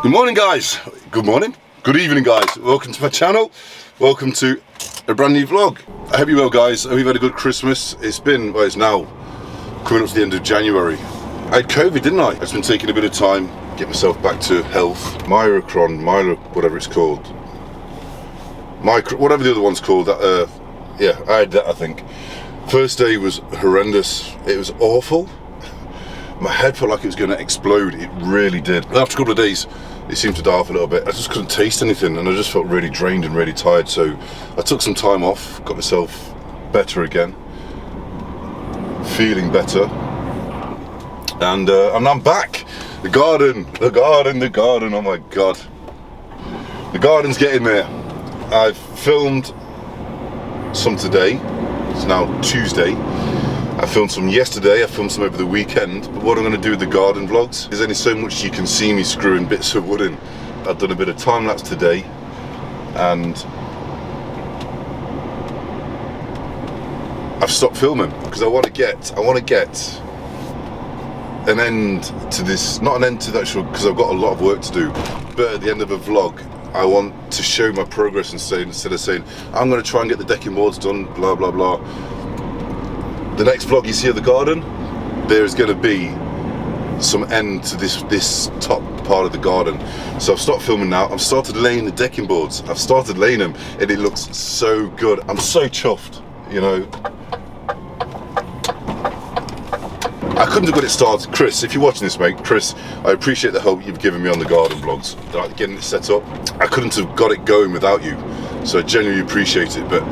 Good morning, guys. Good morning. Good evening, guys. Welcome to my channel. Welcome to a brand new vlog. I hope you're well, guys. I hope you've had a good Christmas. It's been, well, it's now coming up to the end of January. I had COVID, didn't I? I've just been taking a bit of time, get myself back to health. Milo, whatever it's called. Whatever the other one's called. Yeah, I had that, I think. First day was horrendous. It was awful. My head felt like it was going to explode. It really did. After a couple of days, it seemed to die off a little bit. I just couldn't taste anything, and I just felt really drained and really tired. So I took some time off, got myself better again, feeling better, and I'm back. The garden. Oh my God, the garden's getting there. I've filmed some today. It's now Tuesday. I filmed some yesterday, I filmed some over the weekend, but what I'm going to do with the garden vlogs, there's only so much you can see me screwing bits of wood in. I've done a bit of time lapse today, and I've stopped filming because I want to get an end to this, not an end to the actual, because I've got a lot of work to do, but at the end of a vlog, I want to show my progress and say, instead of saying, I'm going to try and get the decking boards done, blah, blah, blah. The next vlog you see of the garden, there's going to be some end to this top part of the garden. So I've stopped filming now. I've started laying the decking boards. I've started laying them, and it looks so good. I'm so chuffed, you know. I couldn't have got it started. Chris, if you're watching this, mate, Chris, I appreciate the help you've given me on the garden vlogs, like getting it set up. I couldn't have got it going without you, so I genuinely appreciate it. But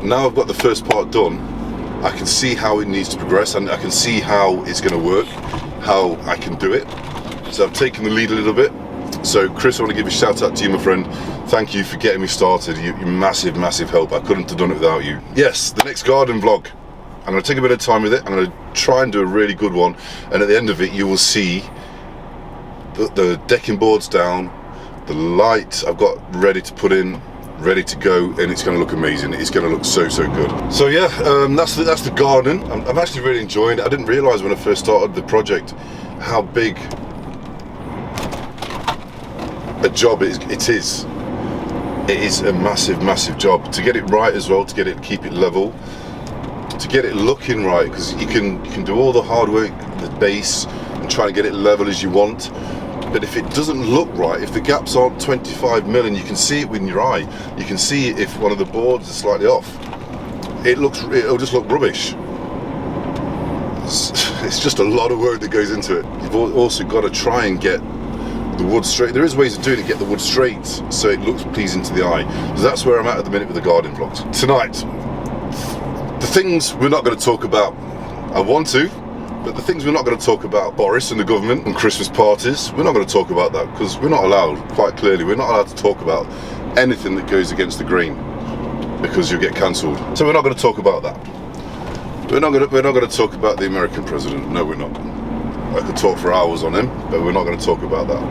now I've got the first part done, I can see how it needs to progress, and I can see how it's going to work, how I can do it. So I've taken the lead a little bit. So Chris, I want to give a shout out to you, my friend. Thank you for getting me started. You're massive, massive help. I couldn't have done it without you. Yes, the next garden vlog, I'm going to take a bit of time with it. I'm going to try and do a really good one, and at the end of it you will see the decking boards down, the light I've got ready to put in, ready to go, and it's going to look amazing. It's going to look so good. So yeah, that's the garden. I'm actually really enjoying it. I didn't realise when I first started the project how big a job it is. It is a massive job to get it right as well, to keep it level, to get it looking right, because you can do all the hard work, the base, and try and get it level as you want. But if it doesn't look right, if the gaps aren't 25 mil, and you can see it with your eye, you can see if one of the boards is slightly off, it'll just look rubbish. It's just a lot of work that goes into it. You've also got to try and get the wood straight. There is ways of doing it, get the wood straight so it looks pleasing to the eye. So that's where I'm at the minute with the garden vlogs. Tonight, the things we're not going to talk about, I want to, but the things we're not going to talk about, Boris and the government and Christmas parties, we're not going to talk about that, because we're not allowed, quite clearly, we're not allowed to talk about anything that goes against the grain, because you'll get cancelled. So we're not going to talk about that. We're not going to talk about the American president. No, we're not. I could talk for hours on him, but we're not going to talk about that.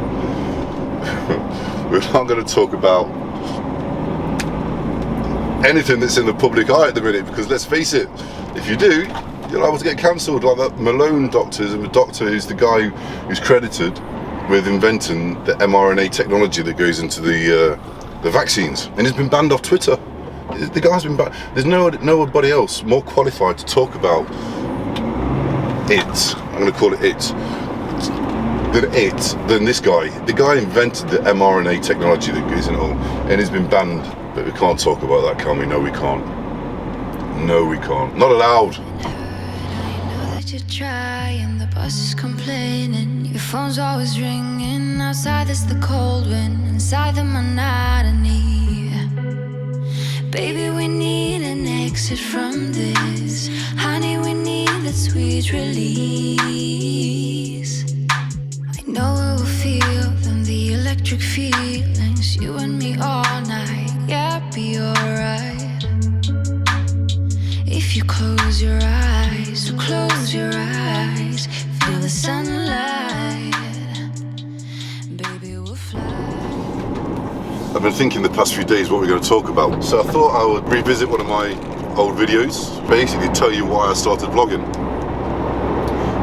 We're not going to talk about anything that's in the public eye at the minute, because let's face it, if you do, you're liable to get cancelled, like that Malone doctor, the doctor who's the guy who's credited with inventing the mRNA technology that goes into the vaccines, and he's been banned off Twitter. The guy's been banned. There's nobody else more qualified to talk about it, I'm going to call it than this guy. The guy invented the mRNA technology that goes in it all, and he's been banned. But we can't talk about that, can we? No, we can't. No, we can't. Not allowed. You try and the bus is complaining, your phone's always ringing. Outside there's the cold wind, inside the monotony. Baby, we need an exit from this. Honey, we need that sweet release. I know it will feel them, the electric feelings, you and me all night. Yeah, be alright. If you close your eyes, so close your eyes, feel the sunlight, baby, we'll fly. I've been thinking the past few days what we're going to talk about, so I thought I would revisit one of my old videos, basically tell you why I started vlogging.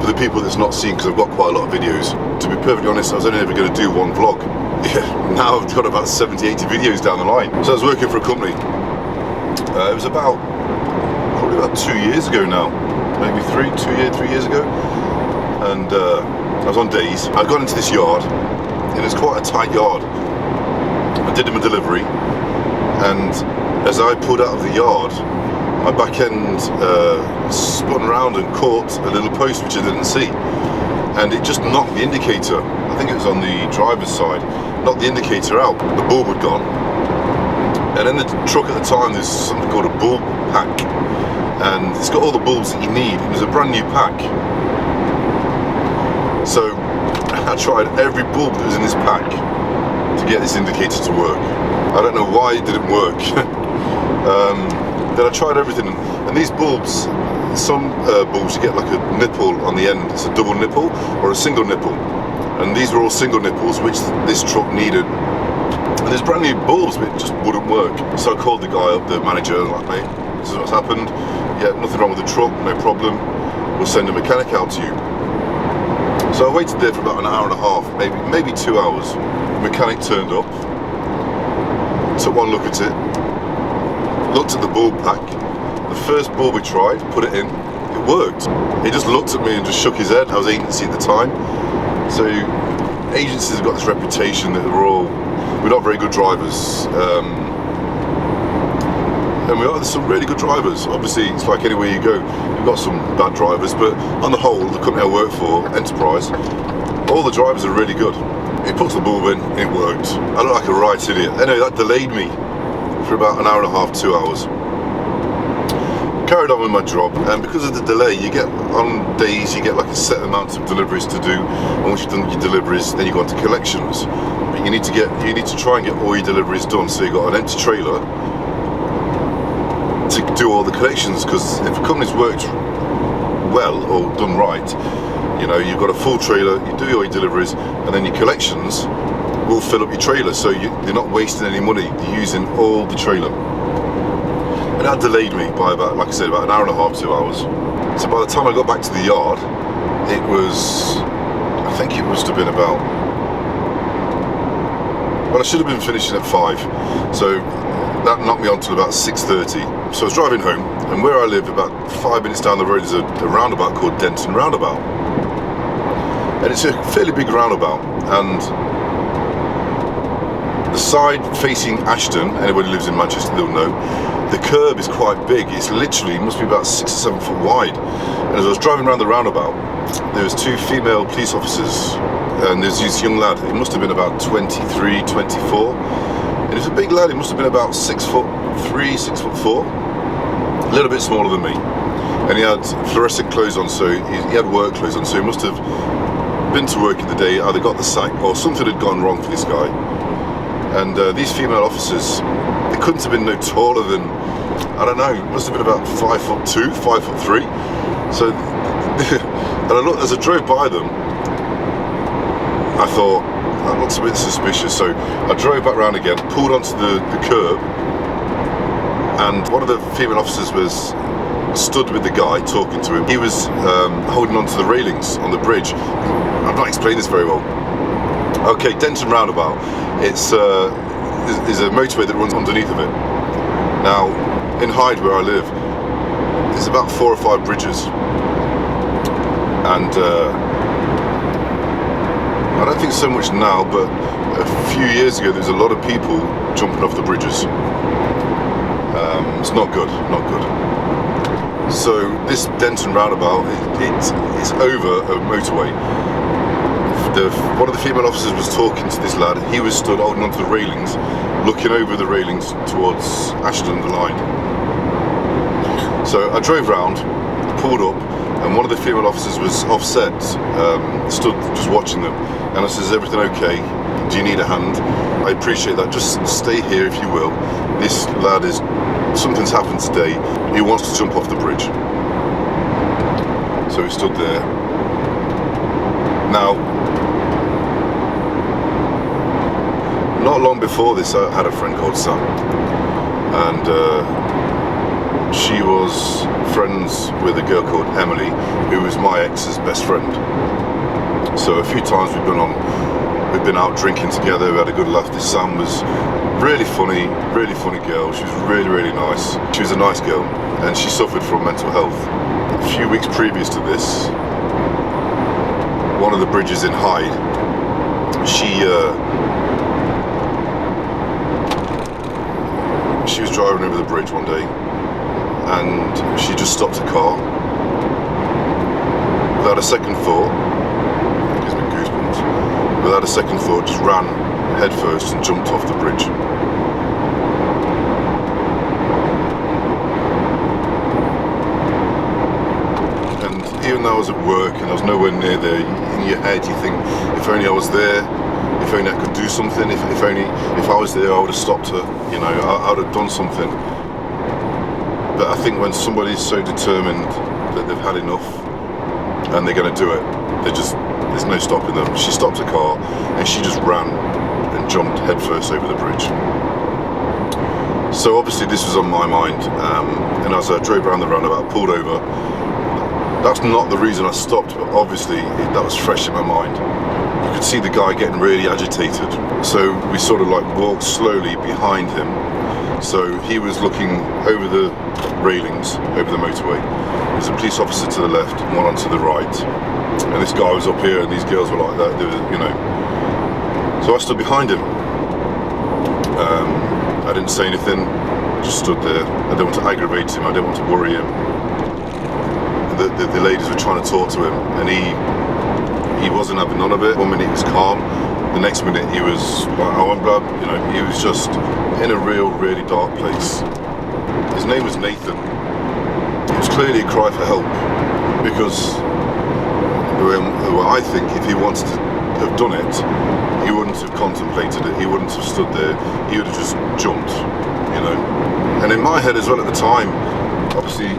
For the people that's not seen, because I've got quite a lot of videos, to be perfectly honest, I was only ever going to do one vlog. Yeah, now I've got about 70, 80 videos down the line. So I was working for a company. It was probably about 2 years ago now, maybe 3 years ago. And I was on days. I got into this yard, and it's quite a tight yard. I did him a delivery, and as I pulled out of the yard, my back end spun around and caught a little post which I didn't see, and it just knocked the indicator. I think it was on the driver's side, knocked the indicator out. The bulb had gone, and in the truck at the time there's something called a bulb pack, and it's got all the bulbs that you need. It was a brand new pack, so I tried every bulb that was in this pack to get this indicator to work. I don't know why it didn't work. Then I tried everything, and these bulbs, some bulbs you get like a nipple on the end. It's a double nipple or a single nipple, and these were all single nipples, which this truck needed. And there's brand new bulbs, but it just wouldn't work. So I called the guy up, the manager, like, mate, this is what's happened. Yeah, nothing wrong with the truck, no problem. We'll send a mechanic out to you. So I waited there for about an hour and a half, maybe 2 hours. The mechanic turned up, took one look at it, looked at the bulb pack. The first bulb we tried, put it in, it worked. He just looked at me and just shook his head. I was agency at the time. So agencies have got this reputation that we're not very good drivers. And we are some really good drivers. Obviously, it's like anywhere you go, you've got some bad drivers, but on the whole, the company I work for, Enterprise, all the drivers are really good. He puts the bulb in, it worked. I look like a right idiot. Anyway, that delayed me for about an hour and a half, 2 hours. Carried on with my job, and because of the delay, you get on days, you get like a set amount of deliveries to do, and once you've done your deliveries, then you go on to collections. But you need to try and get all your deliveries done, so you've got an empty trailer to do all the collections, because if a company's worked well or done right, you know, you've got a full trailer, you do all your deliveries, and then your collections will fill up your trailer, so you're not wasting any money, you're using all the trailer. And that delayed me by about, like I said, about an hour and a half, 2 hours. So by the time I got back to the yard, it was, I think it must have been about, well, I should have been finishing at 5, so that knocked me on till about 6:30. So I was driving home, and where I live, about 5 minutes down the road, is a roundabout called Denton Roundabout. And it's a fairly big roundabout, and the side facing Ashton, anybody who lives in Manchester, they'll know, the curb is quite big. It's literally, it must be about 6 or 7 foot wide. And as I was driving around the roundabout, there was 2 female police officers, and there's this young lad. He must have been about 23, 24. And he was a big lad. He must have been about 6'3", 6'4", a little bit smaller than me. And he had fluorescent clothes on, so he had work clothes on. So he must have been to work in the day, either got the sack or something had gone wrong for this guy. And these female officers, they couldn't have been no taller than, I don't know, must have been about 5'2", 5'3". So, and as I drove by them, I thought, that looks a bit suspicious. So I drove back round again, pulled onto the curb, and one of the female officers was stood with the guy talking to him. He was holding onto the railings on the bridge. I'm not explaining this very well. Okay, Denton Roundabout, it's a motorway that runs underneath of it. Now, in Hyde, where I live, there's about 4 or 5 bridges, and I don't think so much now, but a few years ago there was a lot of people jumping off the bridges. It's not good, not good. So this Denton Roundabout, it's over a motorway. One of the female officers was talking to this lad. He was stood holding onto the railings, looking over the railings towards Ashton, the line. So I drove round, pulled up, and one of the female officers was offset, stood just watching them. And I said, is everything okay? Do you need a hand? I appreciate that. Just stay here if you will. This lad something's happened today. He wants to jump off the bridge. So he stood there. Now, not long before this, I had a friend called Sam, and she was friends with a girl called Emily, who was my ex's best friend. So a few times we've been out drinking together, we had a good laugh. This Sam was really funny girl. She was really nice. She was a nice girl, and she suffered from mental health. A few weeks previous to this, one of the bridges in Hyde, she was driving over the bridge one day, and she just stopped a car without a second thought. It gives me goosebumps. Without a second thought, just ran headfirst and jumped off the bridge. And even though I was at work and I was nowhere near there, in your head you think, if only I was there, if only I could do something, if I was there I would have stopped her, you know, I would have done something. But I think when somebody's so determined that they've had enough and they're going to do it, there's no stopping them. She stopped the car and she just ran and jumped headfirst over the bridge. So obviously this was on my mind, and as I drove around the roundabout, pulled over. That's not the reason I stopped, but obviously that was fresh in my mind. You could see the guy getting really agitated, so we sort of like walked slowly behind him. So he was looking over the railings, over the motorway. There's a police officer to the left and one on to the right, and this guy was up here and these girls were like that, they were, you know. So I stood behind him. I didn't say anything, just stood there. I didn't want to aggravate him, I didn't want to worry him. The ladies were trying to talk to him, and he wasn't having none of it. 1 minute he was calm, the next minute he was like, oh I'm glad, you know, he was just in a really dark place. His name was Nathan. It was clearly a cry for help, because I think if he wanted to have done it, he wouldn't have contemplated it, he wouldn't have stood there, he would have just jumped, you know. And in my head as well at the time, obviously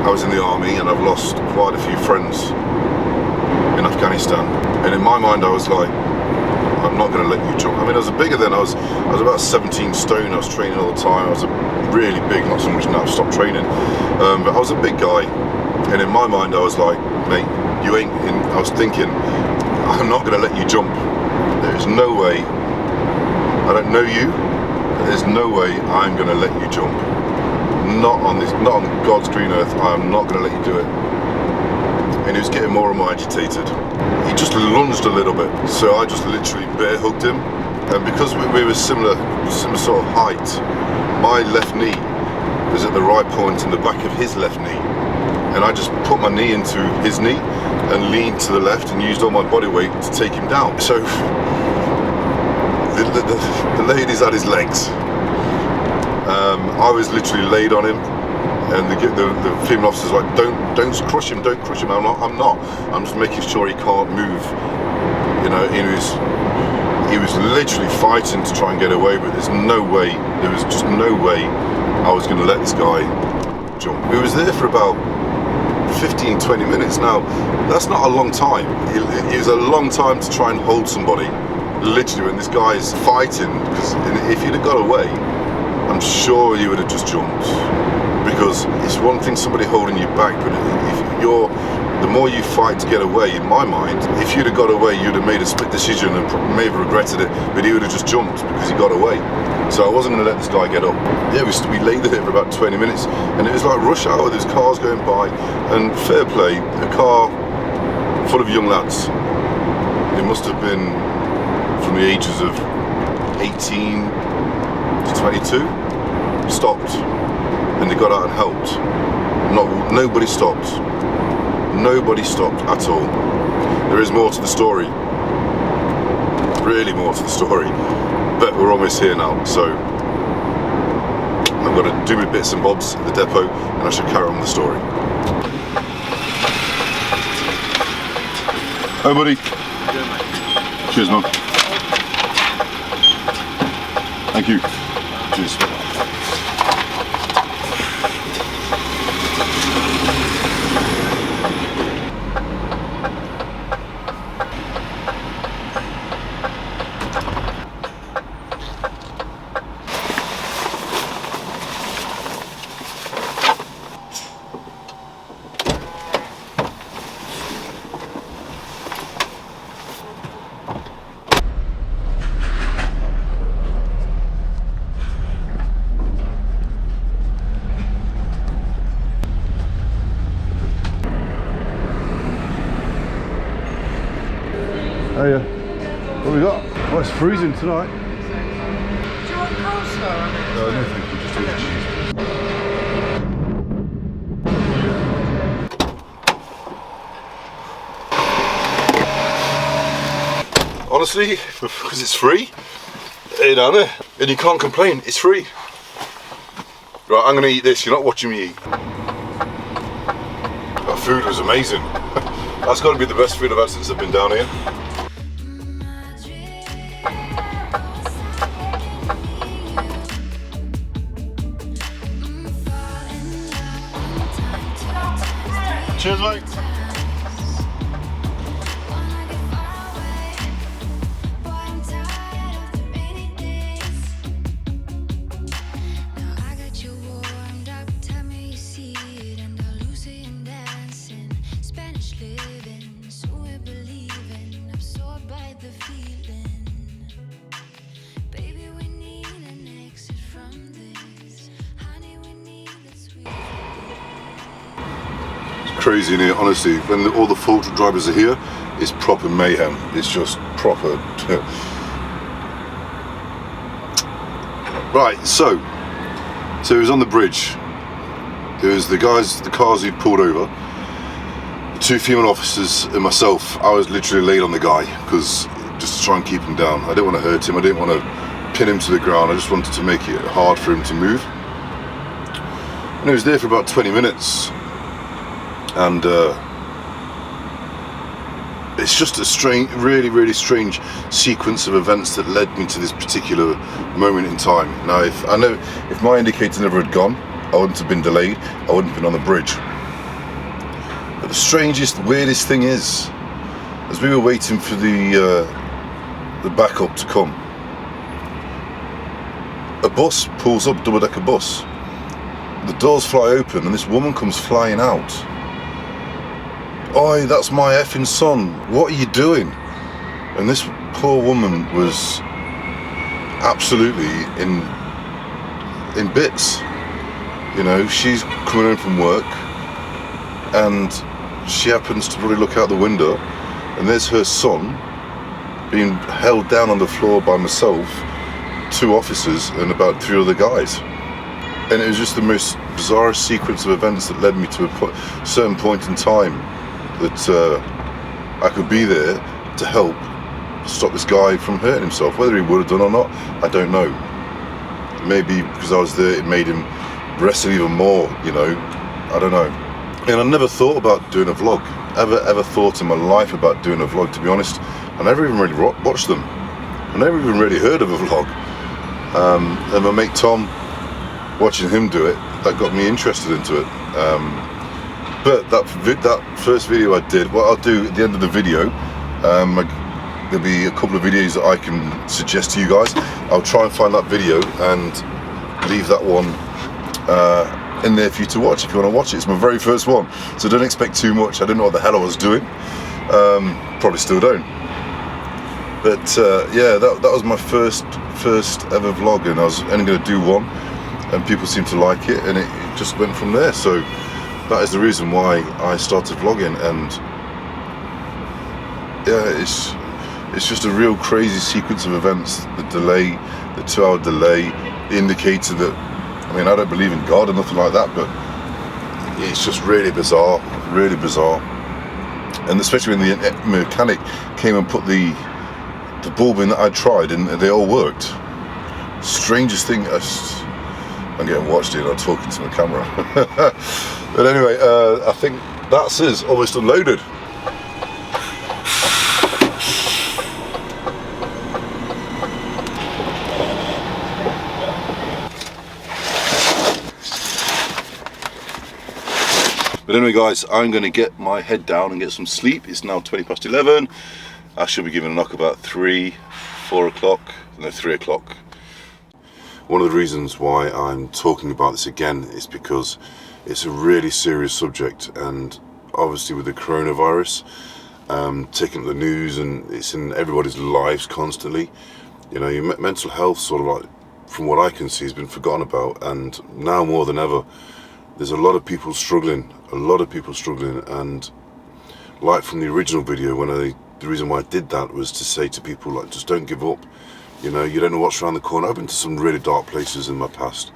I was in the army and I've lost quite a few friends in Afghanistan, and in my mind I was like, I'm not going to let you jump. I mean, I was bigger then. I was about 17 stone. I was training all the time. I was really big, not so much now, I've stopped training, but I was a big guy, and in my mind I was like, mate, you ain't in. I was thinking, I'm not going to let you jump. There's no way. I don't know you. There's no way I'm going to let you jump. Not on God's green earth. I'm not going to let you do it. And he was getting more and more agitated. He just lunged a little bit, so I just literally bear hugged him. And because we were similar sort of height, my left knee was at the right point in the back of his left knee, and I just put my knee into his knee and leaned to the left and used all my body weight to take him down. So the ladies had his legs. I was literally laid on him, and the female officer's like, don't crush him, don't crush him. I'm not. I'm just making sure he can't move. You know, he was literally fighting to try and get away, but there was just no way I was going to let this guy jump. We was there for about 15-20 minutes. Now, that's not a long time. It was a long time to try and hold somebody, literally, when this guy's fighting, because if he'd have got away, I'm sure he would have just jumped. Because it's one thing somebody holding you back, but the more you fight to get away, in my mind, if you'd have got away, you'd have made a split decision and may have regretted it, but he would have just jumped because he got away. So I wasn't going to let this guy get up. Yeah, we lay there for about 20 minutes, and it was like rush hour, there's cars going by, and fair play, a car full of young lads. It must have been from the ages of 18 to 22, stopped. And they got out and helped. Nobody stopped. Nobody stopped at all. There is more to the story. Really more to the story. But we're almost here now, so I've got to do my bits and bobs at the depot, and I should carry on the story. Hey buddy. Yeah, mate. Cheers, man. Thank you. Cheers. What we got? Oh, it's freezing tonight. Do you want coleslaw on it? No, thank you. Just do the cheese. Honestly, because it's free, you know, and you can't complain, it's free. Right, I'm gonna eat this, you're not watching me eat. That food was amazing. That's got to be the best food I've had since I've been down here. Cheers, mate. Crazy in here, honestly. When all the photo drivers are here, it's proper mayhem. It's just proper. Right, so it was on the bridge. There was the cars who'd pulled over, the two female officers and myself. I was literally laid on the guy because just to try and keep him down. I didn't want to hurt him. I didn't want to pin him to the ground. I just wanted to make it hard for him to move. And he was there for about 20 minutes. And it's just a strange, really strange sequence of events that led me to this particular moment in time. Now, if my indicator never had gone, I wouldn't have been delayed. I wouldn't have been on the bridge. But the strangest, weirdest thing is, as we were waiting for the backup to come, a bus pulls up, double-decker bus. The doors fly open, and this woman comes flying out. Oi, that's my effing son, what are you doing? And this poor woman was absolutely in bits. You know, she's coming home from work and she happens to probably look out the window and there's her son being held down on the floor by myself, two officers and about three other guys. And it was just the most bizarre sequence of events that led me to a certain point in time that I could be there to help stop this guy from hurting himself. Whether he would have done or not, I don't know. Maybe because I was there, it made him wrestle even more, you know. I don't know. And I never thought about doing a vlog. Ever thought in my life about doing a vlog, to be honest. I never even really watched them. I never even really heard of a vlog. And my mate Tom, watching him do it, that got me interested into it. But that first video I did, what I'll do at the end of the video, there'll be a couple of videos that I can suggest to you guys. I'll try and find that video and leave that one in there for you to watch if you want to watch it. It's my very first one, so don't expect too much. I didn't know what the hell I was doing. Probably still don't. But yeah, that was my first ever vlog, and I was only going to do one, and people seemed to like it, and it just went from there. So that is the reason why I started vlogging. And yeah, it's just a real crazy sequence of events. The delay, the 2-hour delay, the indicator that, I mean, I don't believe in God or nothing like that, but it's just really bizarre, really bizarre. And especially when the mechanic came and put the bulb in that I tried, and they all worked. Strangest thing. I'm getting watched here, I'm talking to the camera. But anyway, I think that's us, almost unloaded. But anyway guys, I'm going to get my head down and get some sleep. It's now 11:20. I should be giving a knock about 3 o'clock. One of the reasons why I'm talking about this again is because it's a really serious subject, and obviously with the coronavirus taking up the news, and it's in everybody's lives constantly. You know, your mental health, sort of like, from what I can see, has been forgotten about, and now more than ever there's a lot of people struggling, and like from the original video when I the reason why I did that was to say to people, like, just don't give up. You know, you don't know what's around the corner. I've been to some really dark places in my past,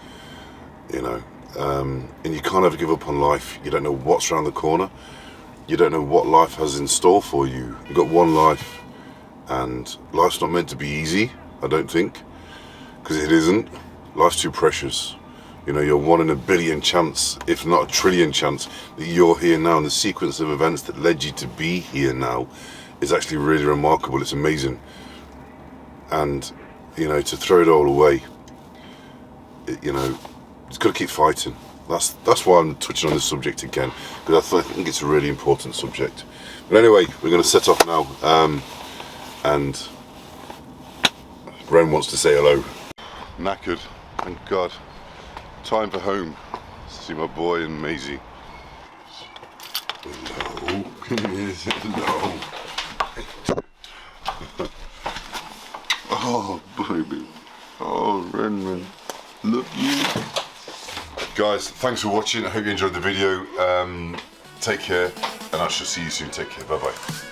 you know, and you can't ever give up on life. You don't know what's around the corner. You don't know what life has in store for you. You've got one life, and life's not meant to be easy, I don't think, because it isn't. Life's too precious. You know, you're 1 in a billion chance, if not a trillion chance, that you're here now, and the sequence of events that led you to be here now is actually really remarkable. It's amazing. And, you know, to throw it all away, you know, it's got to keep fighting. That's why I'm touching on this subject again, because I think it's a really important subject. But anyway, we're going to set off now, and Ren wants to say hello. Knackered, thank God. Time for home. See my boy and Maisie. Hello. Hello. Oh, baby. Oh, Ren. Love you. Guys, thanks for watching. I hope you enjoyed the video. Take care, and I shall see you soon. Take care. Bye-bye.